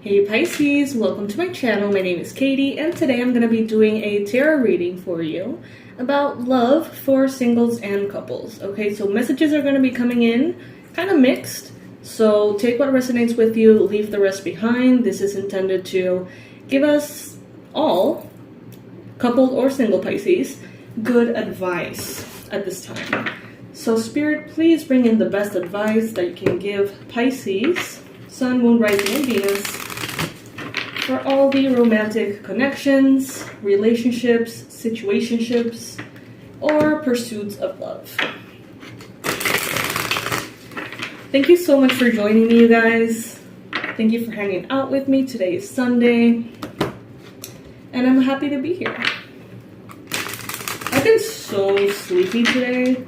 Hey Pisces, welcome to my channel. My name is Katie and today I'm going to be doing a tarot reading for you about love for singles and couples. Okay, so messages are going to be coming in kind of mixed, so take what resonates with you, leave the rest behind. This is intended to give us all, coupled or single Pisces, good advice at this time. So Spirit, please bring in the best advice that you can give Pisces, Sun, Moon, Rising, and Venus for all the romantic connections, relationships, situationships, or pursuits of love. Thank you so much for joining me, you guys. Thank you for hanging out with me. Today is Sunday, and I'm happy to be here. I've been so sleepy today.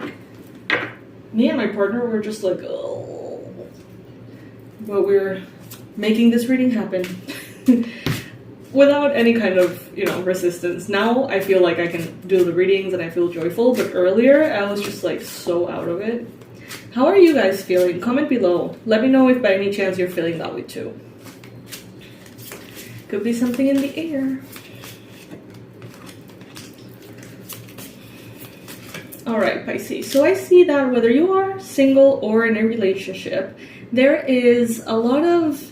Me and my partner were just like, oh, but we're making this reading happen without any kind of, resistance. Now I feel like I can do the readings and I feel joyful, but earlier I was just like so out of it. How are you guys feeling? Comment below. Let me know if by any chance you're feeling that way too. Could be something in the air. Alright, Pisces. So I see that whether you are single or in a relationship, there is a lot of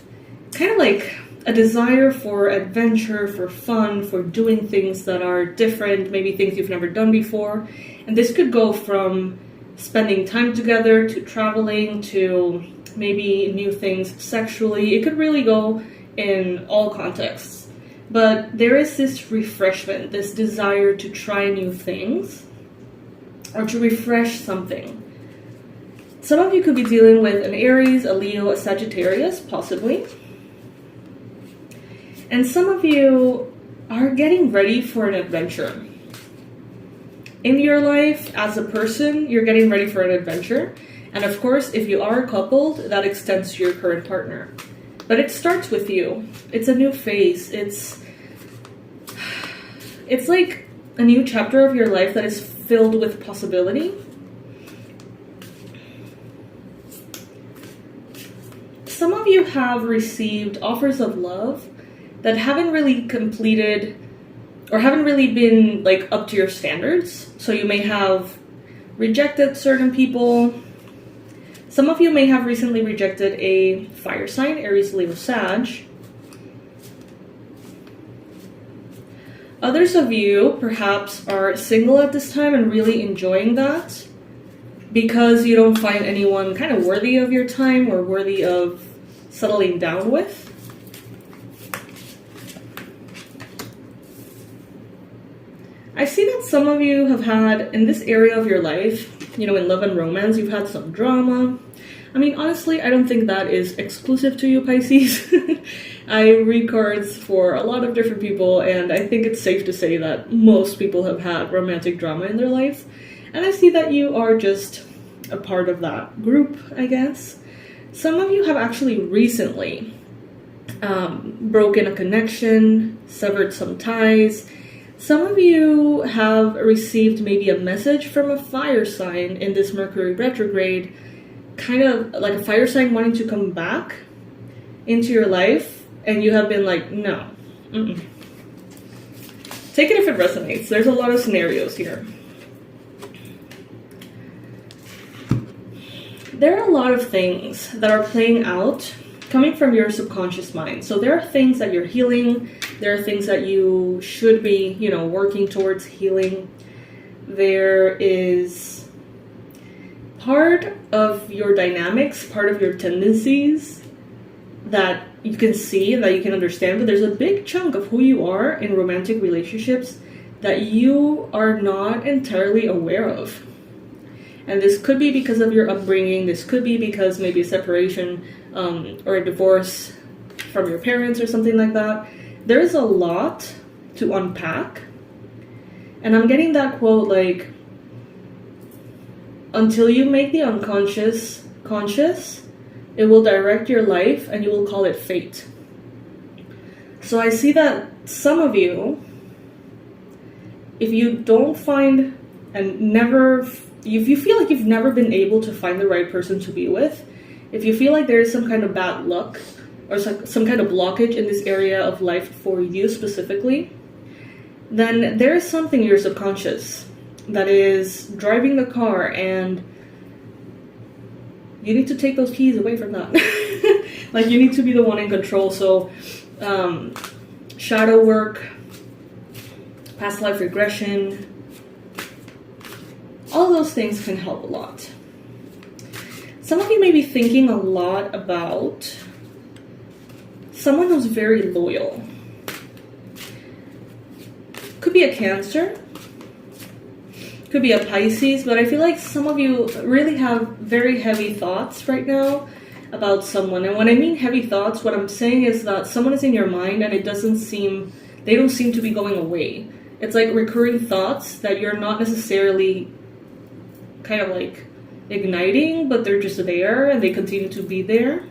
kind of like a desire for adventure, for fun, for doing things that are different, maybe things you've never done before. And this could go from spending time together to traveling to maybe new things sexually. It could really go in all contexts. But there is this refreshment, this desire to try new things or to refresh something. Some of you could be dealing with an Aries, a Leo, a Sagittarius, possibly. And some of you are getting ready for an adventure. In your life, as a person, you're getting ready for an adventure. And of course, if you are coupled, that extends to your current partner. But it starts with you. It's a new phase. It's like a new chapter of your life that is filled with possibility. Some of you have received offers of love that haven't really completed or haven't really been like up to your standards. So you may have rejected certain people. Some of you may have recently rejected a fire sign, Aries, Leo, Sag. Others of you perhaps are single at this time and really enjoying that because you don't find anyone kind of worthy of your time or worthy of settling down with. I see that some of you have had, in this area of your life, in love and romance, you've had some drama. I mean, honestly, I don't think that is exclusive to you, Pisces. I read cards for a lot of different people, and I think it's safe to say that most people have had romantic drama in their life. And I see that you are just a part of that group, I guess. Some of you have actually recently broken a connection, severed some ties. Some of you have received maybe a message from a fire sign in this Mercury retrograde, kind of like a fire sign wanting to come back into your life, and you have been like, no. Take it if it resonates. There's a lot of scenarios here. There are a lot of things that are playing out coming from your subconscious mind. So there are things that you're healing. There are things that you should be, working towards healing. There is part of your dynamics, part of your tendencies that you can see, that you can understand, but there's a big chunk of who you are in romantic relationships that you are not entirely aware of. And this could be because of your upbringing. This could be because maybe a separation or a divorce from your parents or something like that. There's a lot to unpack. And I'm getting that quote like, until you make the unconscious conscious, it will direct your life and you will call it fate. So I see that some of you, if you don't find and never, if you feel like you've never been able to find the right person to be with, if you feel like there is some kind of bad luck or some kind of blockage in this area of life for you specifically, then there is something in your subconscious that is driving the car, and you need to take those keys away from that. Like, you need to be the one in control. So shadow work, past life regression, all those things can help a lot. Some of you may be thinking a lot about someone who's very loyal. Could be a Cancer, could be a Pisces, but I feel like some of you really have very heavy thoughts right now about someone. And when I mean heavy thoughts, what I'm saying is that someone is in your mind and they don't seem to be going away. It's like recurring thoughts that you're not necessarily kind of like igniting, but they're just there and they continue to be there.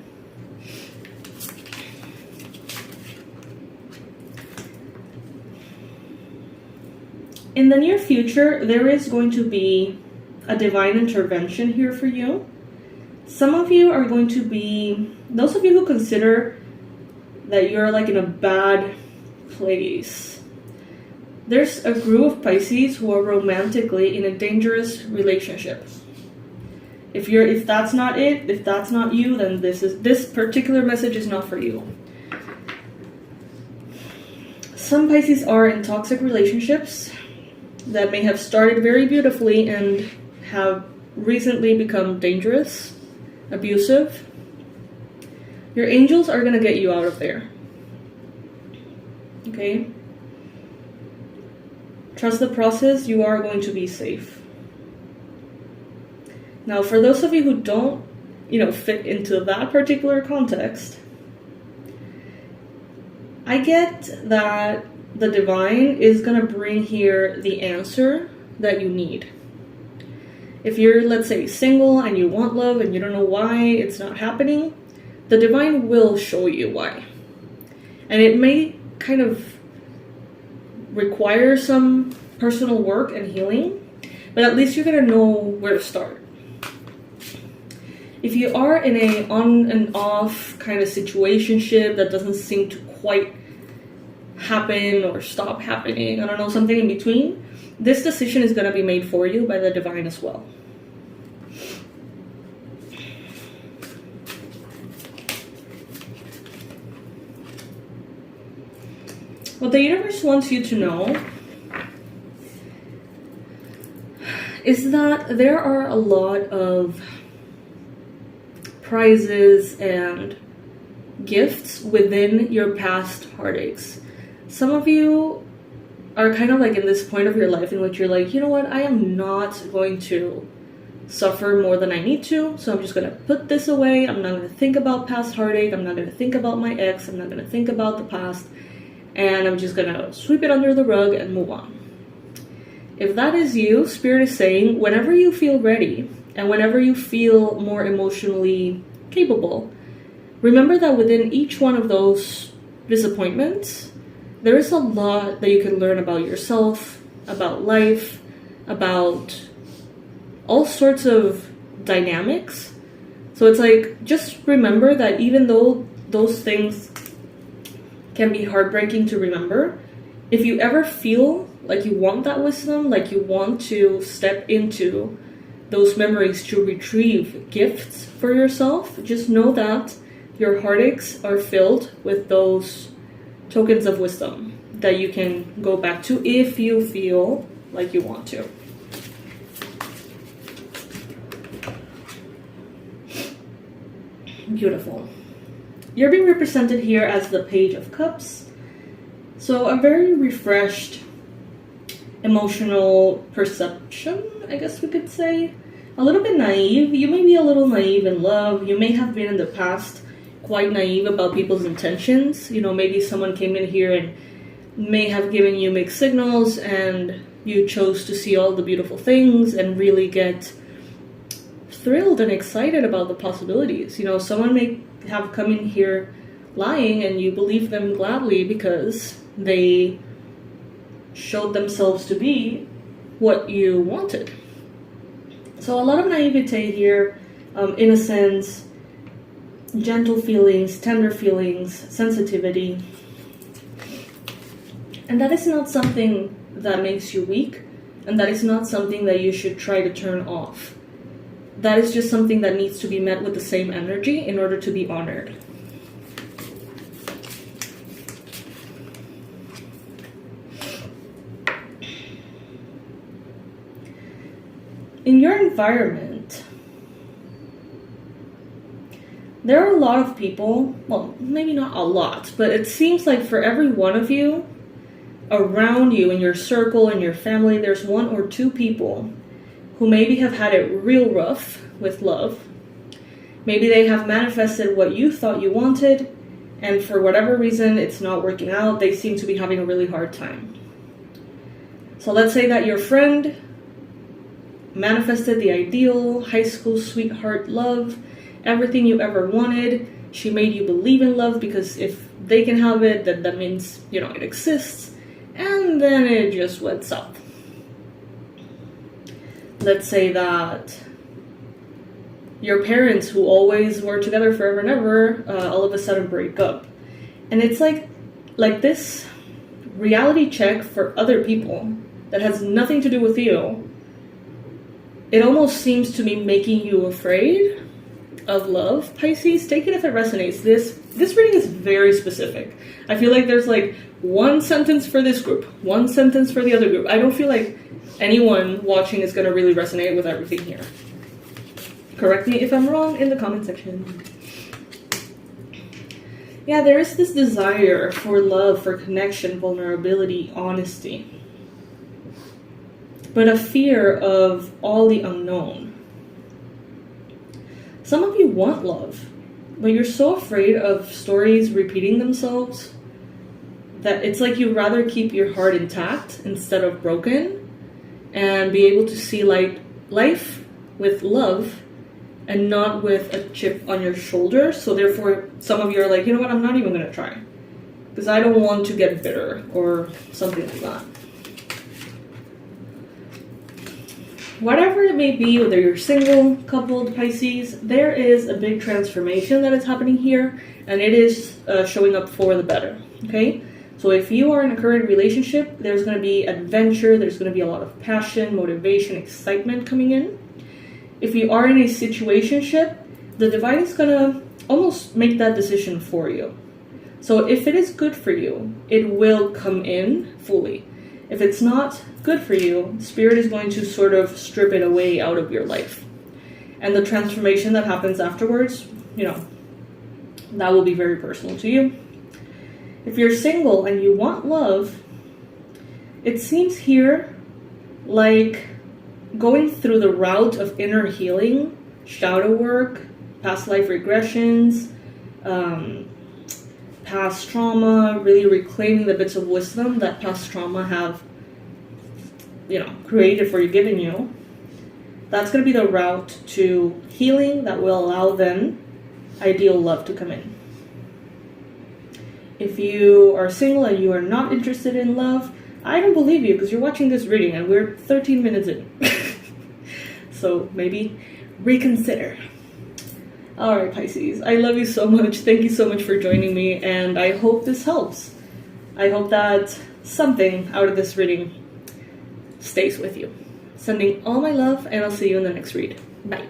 In the near future, there is going to be a divine intervention here for you. Some of you are going to be, those of you who consider that you're like in a bad place, there's a group of Pisces who are romantically in a dangerous relationship. If that's not it, if that's not you, then this particular message is not for you. Some Pisces are in toxic relationships that may have started very beautifully and have recently become dangerous, abusive. Your angels are going to get you out of there. Okay? Trust the process. You are going to be safe. Now, for those of you who don't, fit into that particular context, I get that the divine is going to bring here the answer that you need. If you're, let's say, single and you want love and you don't know why it's not happening, the divine will show you why. And it may kind of require some personal work and healing, but at least you're going to know where to start. If you are in a on and off kind of situationship that doesn't seem to quite happen or stop happening, I don't know, something in between, this decision is going to be made for you by the divine as well. What the universe wants you to know is that there are a lot of prizes and gifts within your past heartaches. Some of you are kind of like in this point of your life in which you're like, you know what, I am not going to suffer more than I need to, so I'm just going to put this away. I'm not going to think about past heartache. I'm not going to think about my ex. I'm not going to think about the past. And I'm just going to sweep it under the rug and move on. If that is you, Spirit is saying, whenever you feel ready and whenever you feel more emotionally capable, remember that within each one of those disappointments, there is a lot that you can learn about yourself, about life, about all sorts of dynamics. So it's like, just remember that even though those things can be heartbreaking to remember, if you ever feel like you want that wisdom, like you want to step into those memories to retrieve gifts for yourself, just know that your heartaches are filled with those tokens of wisdom that you can go back to if you feel like you want to. Beautiful. You're being represented here as the Page of Cups. So a very refreshed emotional perception, I guess we could say. A little bit naive. You may be a little naive in love. You may have been in the past quite naive about people's intentions. Maybe someone came in here and may have given you mixed signals and you chose to see all the beautiful things and really get thrilled and excited about the possibilities. Someone may have come in here lying and you believe them gladly because they showed themselves to be what you wanted. So a lot of naivete here, innocence. gentle feelings, tender feelings, sensitivity. And that is not something that makes you weak, and that is not something that you should try to turn off. That is just something that needs to be met with the same energy in order to be honored. In your environment, there are a lot of people, well, maybe not a lot, but it seems like for every one of you, around you, in your circle, in your family, there's one or two people who maybe have had it real rough with love. Maybe they have manifested what you thought you wanted, and for whatever reason, it's not working out. They seem to be having a really hard time. So let's say that your friend manifested the ideal high school sweetheart love, everything you ever wanted. She made you believe in love because if they can have it, then that means, it exists. And then it just went south. Let's say that your parents, who always were together forever and ever, all of a sudden break up. And it's like this reality check for other people that has nothing to do with you. It almost seems to be making you afraid of love, Pisces. Take it if it resonates. This reading is very specific. I feel like there's like one sentence for this group, one sentence for the other group. I don't feel like anyone watching is going to really resonate with everything here. Correct me if I'm wrong in the comment section. Yeah, there is this desire for love, for connection, vulnerability, honesty, but a fear of all the unknown. Some of you want love, but you're so afraid of stories repeating themselves that it's like you'd rather keep your heart intact instead of broken and be able to see life with love and not with a chip on your shoulder. So therefore, some of you are like, you know what, I'm not even going to try because I don't want to get bitter or something like that. Whatever it may be, whether you're single, coupled, Pisces, there is a big transformation that is happening here, and it is showing up for the better, okay? So if you are in a current relationship, there's going to be adventure, there's going to be a lot of passion, motivation, excitement coming in. If you are in a situationship, the divine is going to almost make that decision for you. So if it is good for you, it will come in fully. If it's not good for you, Spirit is going to sort of strip it away out of your life. And the transformation that happens afterwards, that will be very personal to you. If you're single and you want love, it seems here like going through the route of inner healing, shadow work, past life regressions, past trauma, really reclaiming the bits of wisdom that past trauma have, created for you, given you. That's going to be the route to healing that will allow then ideal love to come in. If you are single and you are not interested in love, I don't believe you because you're watching this reading and we're 13 minutes in. So maybe reconsider. Alright, Pisces, I love you so much. Thank you so much for joining me, and I hope this helps. I hope that something out of this reading stays with you. Sending all my love, and I'll see you in the next read. Bye.